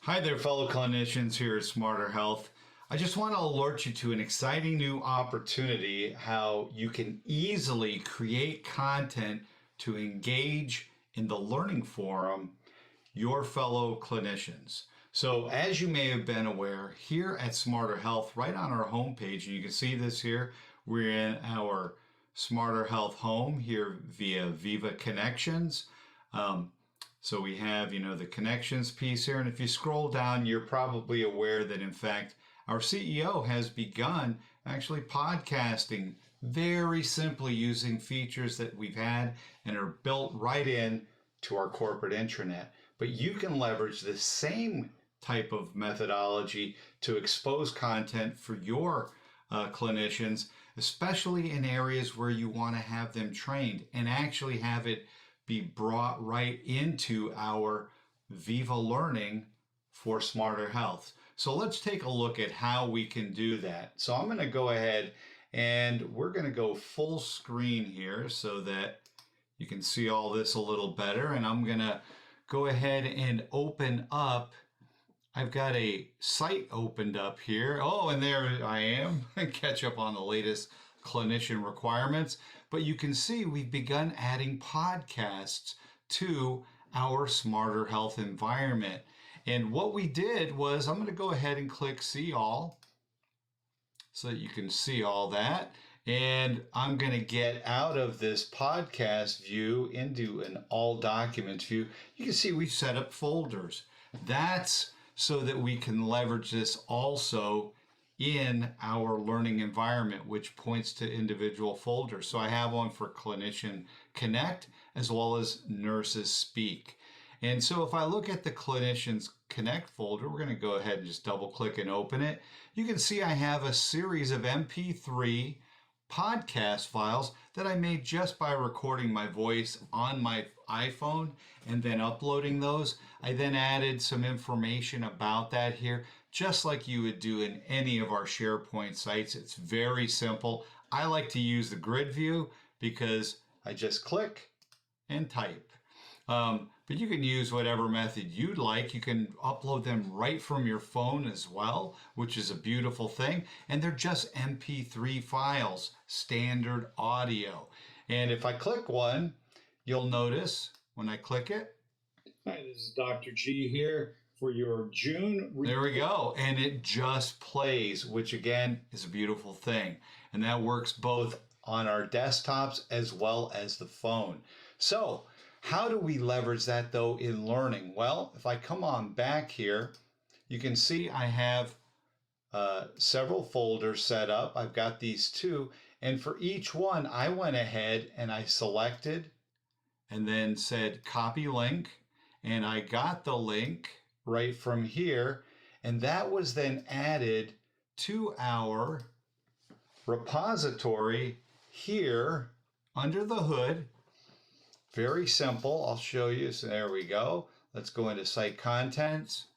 Hi there, fellow clinicians here at Smarter Health. I just want to alert you to an exciting new opportunity, how you can easily create content to engage in the learning forum your fellow clinicians. So as you may have been aware, here at Smarter Health, right on our homepage, and you can see this here, we're in our Smarter Health home here via Viva Connections. So we have, the connections piece here. And if you scroll down, you're probably aware that, in fact, our CEO has begun actually podcasting very simply using features that we've had and are built right in to our corporate intranet. But you can leverage the same type of methodology to expose content for your clinicians, especially in areas where you want to have them trained and actually have it be brought right into our Viva Learning for Smarter Health. So let's take a look at how we can do that. So I'm going to go ahead and we're going to go full screen here so that you can see all this a little better. And I'm going to go ahead and open up. I've got a site opened up here. Oh, and there I am. Catch up on the latest clinician requirements. But you can see we've begun adding podcasts to our Smarter Health environment. And what we did was, I'm going to go ahead and click See All so that you can see all that. And I'm going to get out of this podcast view into an All Documents view. You can see we've set up folders. That's so that we can leverage this also in our learning environment, which points to individual folders. So I have one for Clinician Connect as well as Nurses Speak. And so if I look at the Clinicians Connect folder, we're going to go ahead and just double click and open it. You can see I have a series of MP3 podcast files that I made just by recording my voice on my iPhone and then uploading those. I then added some information about that here, just like you would do in any of our SharePoint sites. It's very simple. I like to use the grid view because I just click and type. But you can use whatever method you'd like. You can upload them right from your phone as well, which is a beautiful thing. And they're just MP3 files, standard audio. And if I click one, you'll notice when I click it. Hi, this is Dr. G here for your June. There we go. And it just plays, which again is a beautiful thing. And that works both on our desktops as well as the phone. So how do we leverage that though in learning? Well, if I come on back here, you can see I have several folders set up. I've got these two, and for each one, I went ahead and I selected and then said copy link, and I got the link right from here, and that was then added to our repository here under the hood. Very simple. I'll show you. So there we go. Let's go into site contents.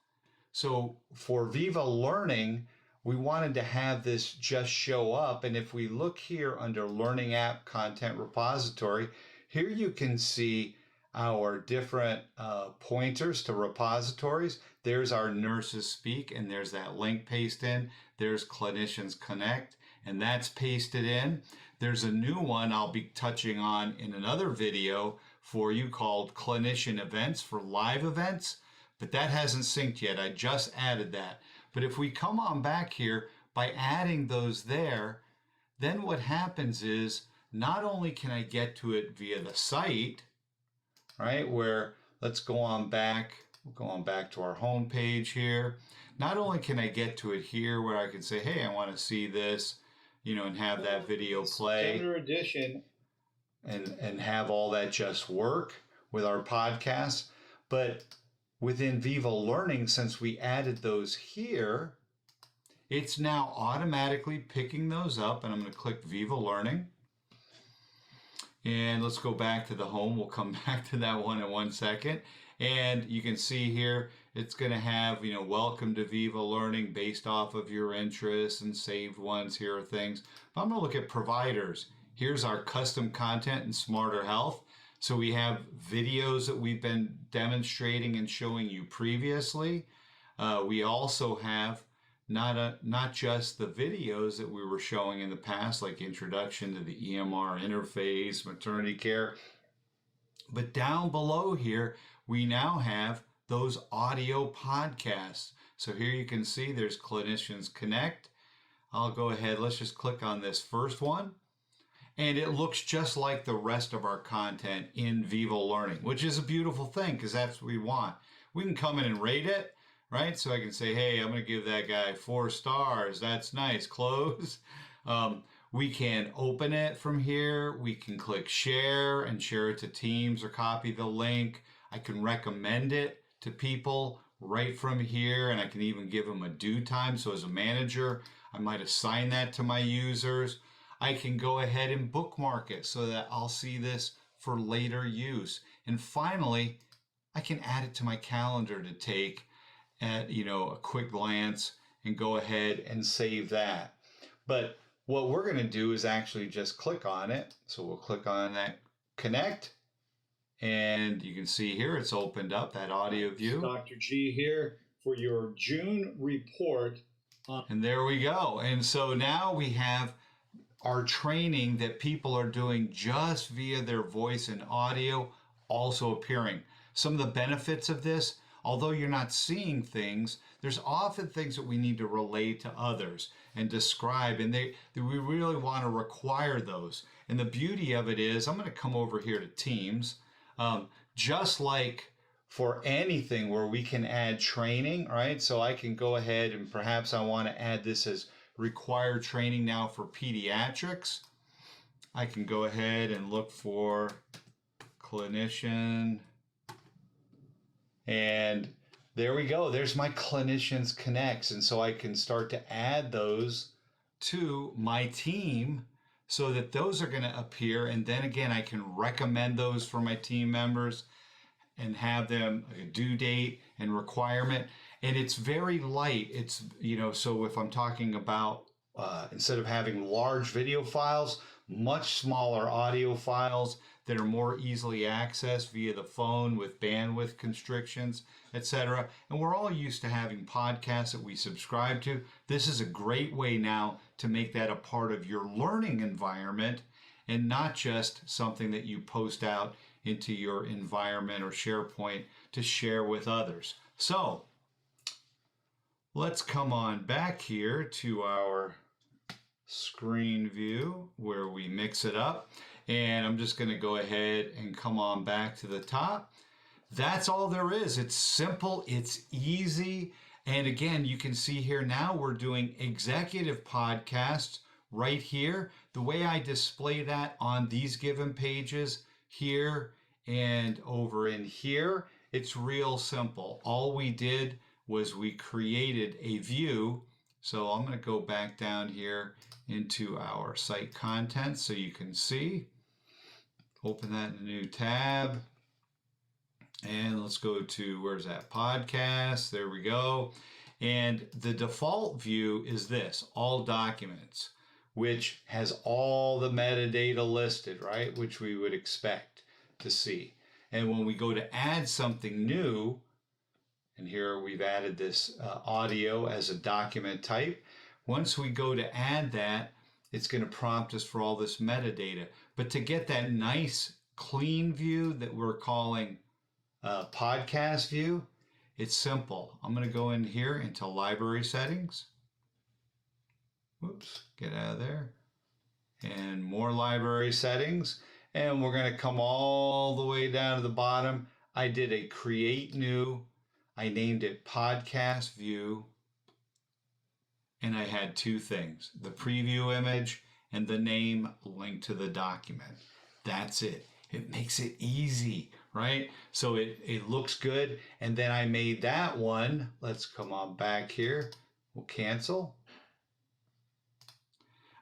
So for Viva Learning, we wanted to have this just show up. And if we look here under Learning App Content Repository, here you can see our different pointers to repositories. There's our Nurses Speak, and there's that link paste in. There's Clinicians Connect, and that's pasted in. There's a new one I'll be touching on in another video for you called Clinician Events for live events, but that hasn't synced yet. I just added that. But if we come on back here, by adding those there, then what happens is not only can I get to it via the site, right, where let's go on back. We'll go on back to our home page here. Not only can I get to it here where I can say, hey, I want to see this, and have that video play. Standard edition. And have all that just work with our podcasts. But within Viva Learning, since we added those here, it's now automatically picking those up. And I'm going to click Viva Learning. And let's go back to the home. We'll come back to that one in 1 second. And you can see here, it's going to have, welcome to Viva Learning based off of your interests and saved ones. Here are things. But I'm going to look at providers. Here's our custom content in Smarter Health. So we have videos that we've been demonstrating and showing you previously. We also have not just the videos that we were showing in the past, like introduction to the EMR interface, maternity care, but down below here, we now have those audio podcasts. So here you can see there's Clinicians Connect. I'll go ahead, let's just click on this first one. And it looks just like the rest of our content in Viva Learning, which is a beautiful thing because that's what we want. We can come in and rate it, right? So I can say, hey, I'm going to give that guy 4 stars. That's nice. Close. We can open it from here. We can click share and share it to teams or copy the link. I can recommend it to people right from here, and I can even give them a due time. So as a manager, I might assign that to my users. I can go ahead and bookmark it so that I'll see this for later use. And finally, I can add it to my calendar to take at, a quick glance and go ahead and save that. But what we're going to do is actually just click on it. So we'll click on that connect, and you can see here it's opened up that audio view. Dr. G here for your June report. And there we go. And so now we have our training that people are doing just via their voice and audio also appearing. Some of the benefits of this, although you're not seeing things, there's often things that we need to relate to others and describe, and we really want to require those. And the beauty of it is, I'm going to come over here to Teams, just like for anything where we can add training, right? So I can go ahead and perhaps I want to add this as required training now for pediatrics. I can go ahead and look for clinician, and there we go. There's my Clinicians Connects. And so I can start to add those to my team so that those are going to appear. And then again, I can recommend those for my team members and have them a due date and requirement. And it's very light. It's, so if I'm talking about, instead of having large video files, much smaller audio files that are more easily accessed via the phone with bandwidth constrictions, etc. And we're all used to having podcasts that we subscribe to. This is a great way now to make that a part of your learning environment and not just something that you post out into your environment or SharePoint to share with others. So let's come on back here to our screen view where we mix it up. And I'm just going to go ahead and come on back to the top. That's all there is. It's simple. It's easy. And again, you can see here now we're doing executive podcasts right here. The way I display that on these given pages here and over in here, it's real simple. All we did was we created a view. So I'm going to go back down here into our site content so you can see. Open that in a new tab. And let's go to, where's that? Podcast. There we go. And the default view is this, all documents, which has all the metadata listed, right? Which we would expect to see. And when we go to add something new, and here we've added this audio as a document type. Once we go to add that, it's going to prompt us for all this metadata. But to get that nice clean view that we're calling podcast view, it's simple. I'm going to go in here into library settings. Whoops, get out of there. And more library settings. And we're going to come all the way down to the bottom. I did a create new. I named it podcast view. And I had two things, the preview image and the name linked to the document. That's it. It makes it easy, right? So it looks good. And then I made that one. Let's come on back here. We'll cancel.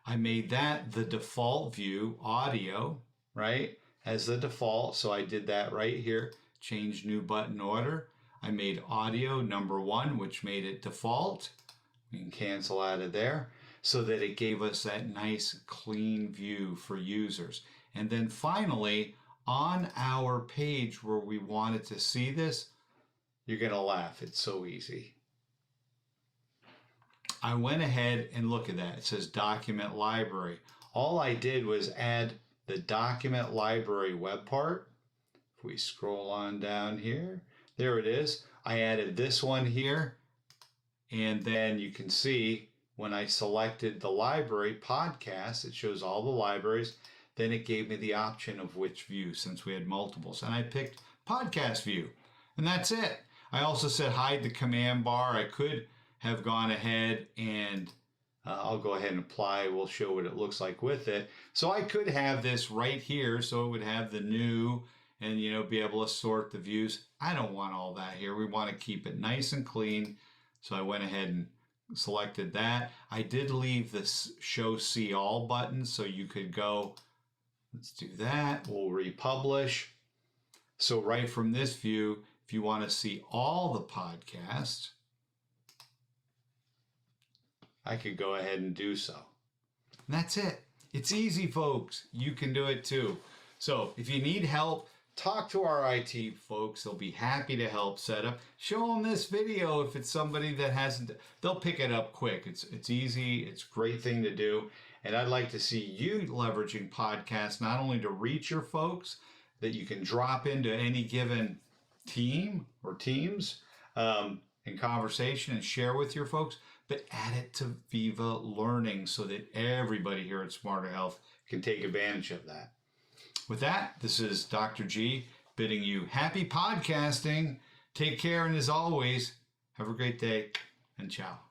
I made that the default view, audio, right? As the default. So I did that right here. Change new button order. I made audio number 1, which made it default. We can cancel out of there so that it gave us that nice clean view for users. And then finally, on our page where we wanted to see this, you're going to laugh. It's so easy. I went ahead and look at that. It says document library. All I did was add the document library web part. If we scroll on down here, there it is. I added this one here. And then you can see when I selected the library podcast, it shows all the libraries. Then it gave me the option of which view since we had multiples. And I picked podcast view. And that's it. I also said hide the command bar. I could have gone ahead and I'll go ahead and apply. We'll show what it looks like with it. So I could have this right here so it would have the new and be able to sort the views. I don't want all that here. We want to keep it nice and clean. So I went ahead and selected that. I did leave this show see all button so you could go, let's do that. We'll republish. So right from this view, if you want to see all the podcasts, I could go ahead and do so. And that's it. It's easy, folks. You can do it too. So if you need help, talk to our IT folks. They'll be happy to help set up. Show them this video if it's somebody that hasn't. They'll pick it up quick. It's easy. It's a great thing to do. And I'd like to see you leveraging podcasts not only to reach your folks that you can drop into any given team or teams in conversation and share with your folks, but add it to Viva Learning so that everybody here at Smarter Health can take advantage of that. With that, this is Dr. G bidding you happy podcasting. Take care, and as always, have a great day, and ciao.